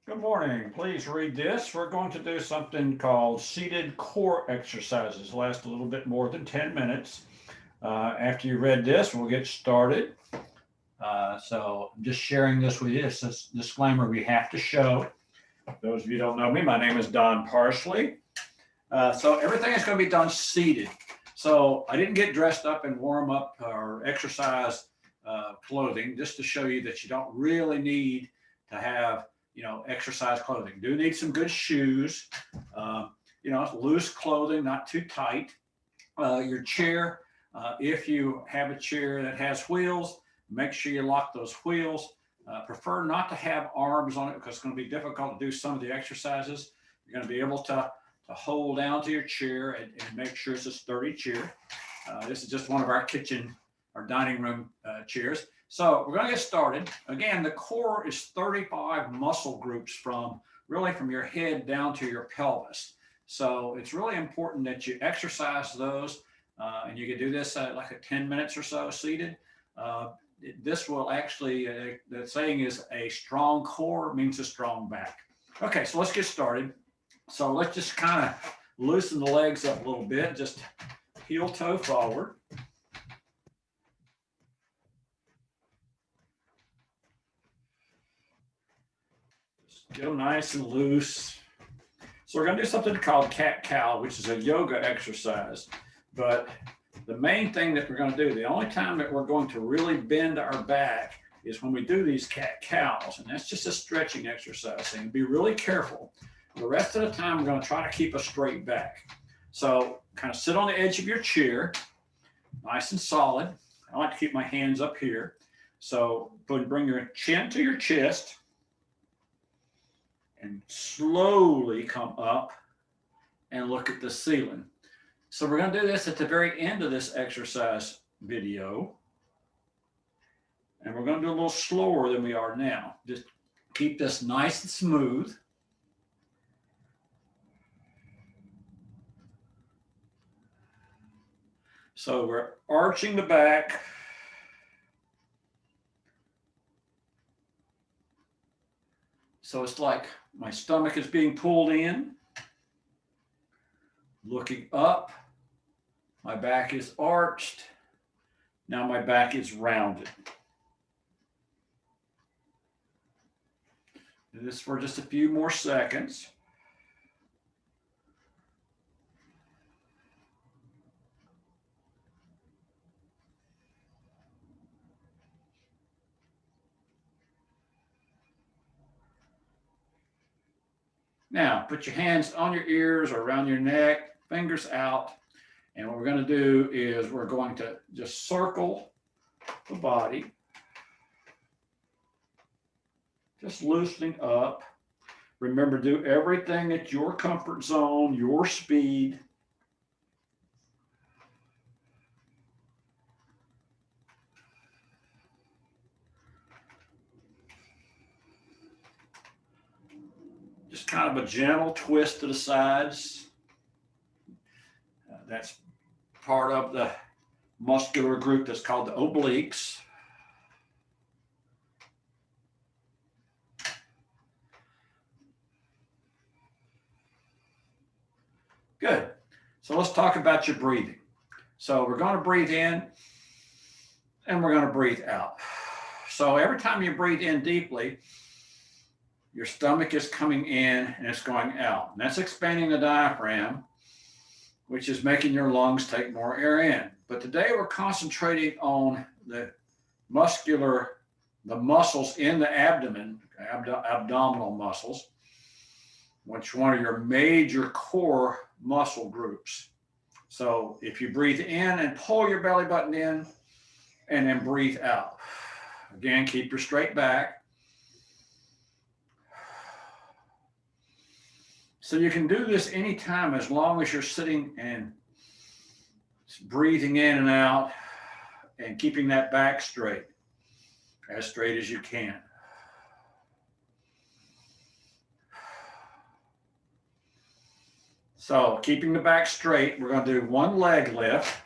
Good morning. Please read this. We're going to do something called seated core exercises. Last a little bit more than 10 minutes. After you read this, we'll get started. So I'm just sharing this with you. It's this disclaimer we have to show. Those of you who don't know me, my name is Don Parsley. So everything is going to be done seated. So I didn't get dressed up in warm up or exercise clothing just to show you that you don't really need to have exercise clothing. You do need some good shoes, loose clothing, not too tight. Your chair, if you have a chair that has wheels, make sure you lock those wheels. Prefer not to have arms on it because it's going to be difficult to do some of the exercises. You're going to be able to hold down to your chair and make sure it's a sturdy chair. This is just one of our kitchen or dining room chairs. So we're going to get started. Again, the core is 35 muscle groups from your head down to your pelvis. So it's really important that you exercise those, and you can do this like a 10 minutes or so seated. Uh, this will actually, the saying is a strong core means a strong back. Okay, so let's get started. So let's just kind of loosen the legs up a little bit, just heel toe forward. Just get them nice and loose. So we're going to do something called cat-cow, which is a yoga exercise. But the main thing that we're going to do, the only time that we're going to really bend our back is when we do these cat-cows. And that's just a stretching exercise. And be really careful. The rest of the time, we're going to try to keep a straight back. So kind of sit on the edge of your chair, nice and solid. I like to keep my hands up here. So bring your chin to your chest and slowly come up and look at the ceiling. So we're going to do this at the very end of this exercise video. And we're going to do a little slower than we are now. Just keep this nice and smooth. So we're arching the back. So it's like my stomach is being pulled in, looking up. My back is arched. Now my back is rounded. Do this for just a few more seconds. Now, put your hands on your ears or around your neck, fingers out. And what we're going to do is we're going to just circle the body, just loosening up. Remember, do everything at your comfort zone, your speed. Just kind of a gentle twist to the sides. That's part of the muscular group that's called the obliques. Good. So let's talk about your breathing. So we're going to breathe in and we're going to breathe out. So every time you breathe in deeply, your stomach is coming in and it's going out. And that's expanding the diaphragm, which is making your lungs take more air in. But today we're concentrating on the muscles in the abdomen, abdominal muscles, which are one of your major core muscle groups. So if you breathe in and pull your belly button in and then breathe out. Again, keep your straight back. So you can do this anytime as long as you're sitting and breathing in and out and keeping that back straight as you can. So keeping the back straight, we're going to do one leg lift.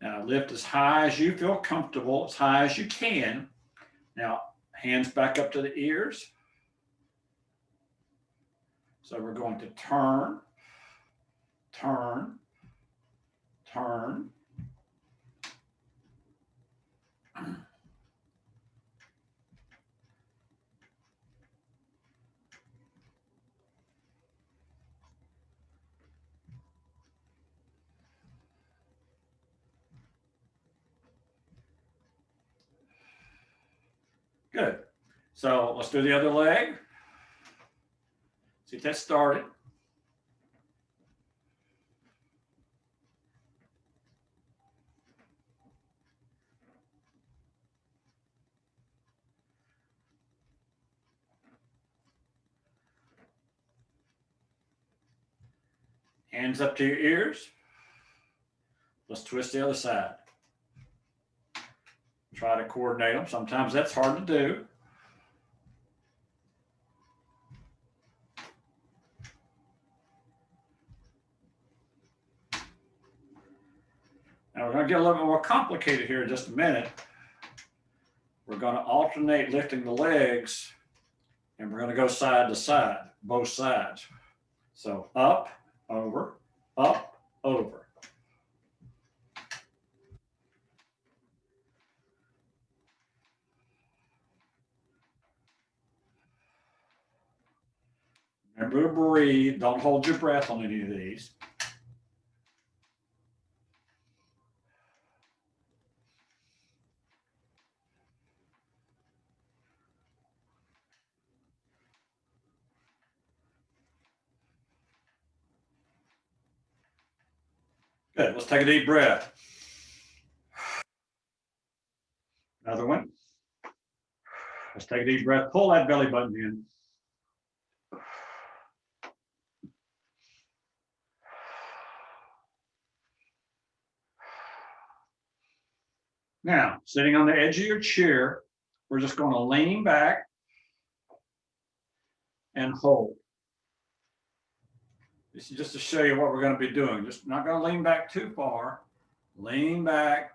Now lift as high as you feel comfortable, as high as you can. Now hands back up to the ears. So we're going to turn, turn, turn. Good. So let's do the other leg. See if that started. Hands up to your ears. Let's twist the other side. Try to coordinate them. Sometimes that's hard to do. Now we're going to get a little bit more complicated here in just a minute. We're going to alternate lifting the legs, and we're going to go side to side, both sides. So up, over, up, over. Remember to breathe. Don't hold your breath on any of these. Good. Let's take a deep breath. Another one. Let's take a deep breath. Pull that belly button in. Now, sitting on the edge of your chair, we're just going to lean back and hold. This is just to show you what we're going to be doing. Just not going to lean back too far. Lean back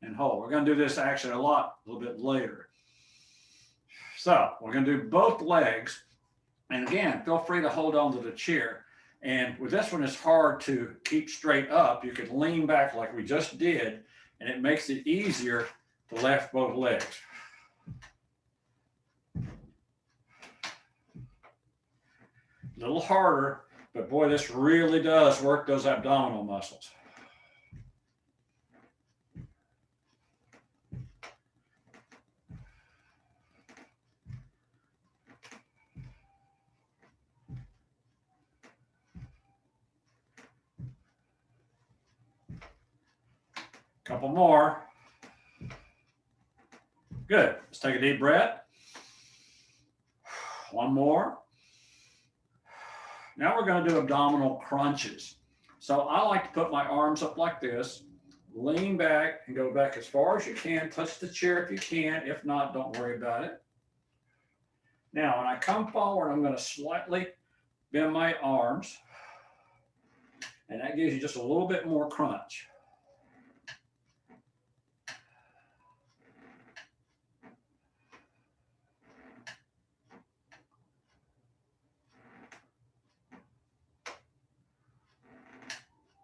and hold. We're going to do this actually a little bit later. So we're going to do both legs. And again, feel free to hold on to the chair. And with this one, it's hard to keep straight up. You can lean back like we just did, and it makes it easier to lift both legs. A little harder, but boy, this really does work those abdominal muscles. Couple more. Good. Let's take a deep breath. One more. Now we're going to do abdominal crunches. So I like to put my arms up like this, lean back and go back as far as you can. Touch the chair if you can. If not, don't worry about it. Now, when I come forward, I'm going to slightly bend my arms, and that gives you just a little bit more crunch.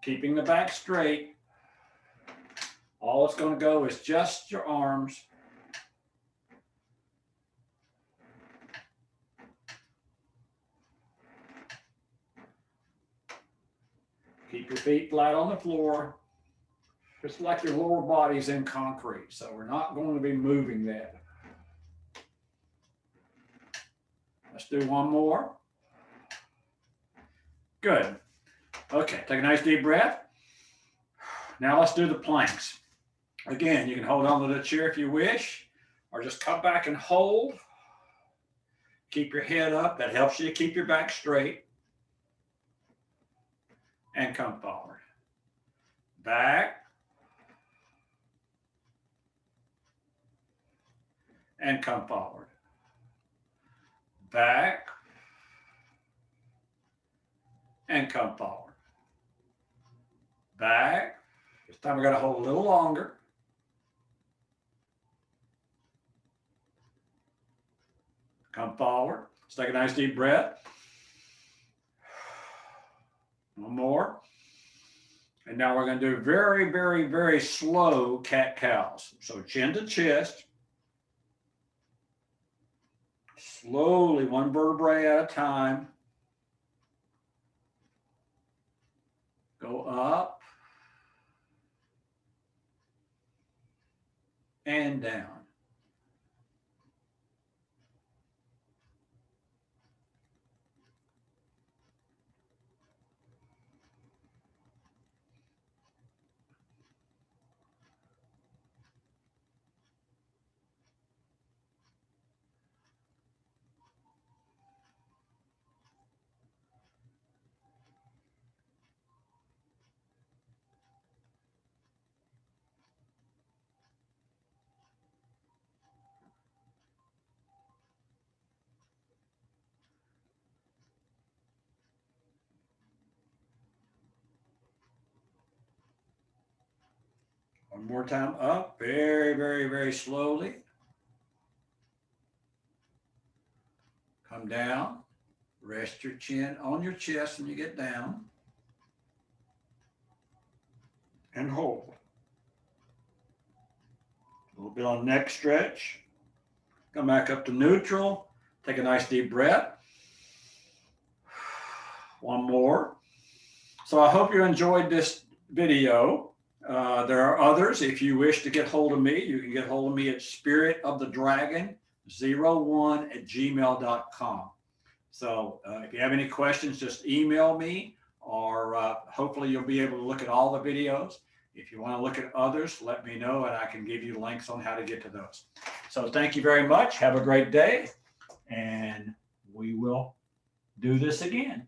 Keeping the back straight. All it's going to go is just your arms. Keep your feet flat on the floor. Just like your lower body's in concrete. So we're not going to be moving that. Let's do one more. Good. Okay, take a nice deep breath. Now let's do the planks. Again, you can hold on to the chair if you wish, or just come back and hold. Keep your head up. That helps you to keep your back straight. And come forward. Back. And come forward. Back. And come forward. Back. This time we're going to hold a little longer. Come forward. Let's take a nice deep breath. One more. And now we're going to do very, very, very slow cat-cows. So chin to chest. Slowly, one vertebrae at a time. Go up and down. One more time up, very, very, very slowly. Come down, rest your chin on your chest when you get down. And hold. A little bit on neck stretch. Come back up to neutral. Take a nice deep breath. One more. So I hope you enjoyed this video. There are others. If you wish to get hold of me, you can get hold of me at spiritofthedragon01@gmail.com. So if you have any questions, just email me, or hopefully you'll be able to look at all the videos. If you want to look at others, let me know and I can give you links on how to get to those. So thank you very much. Have a great day, and we will do this again.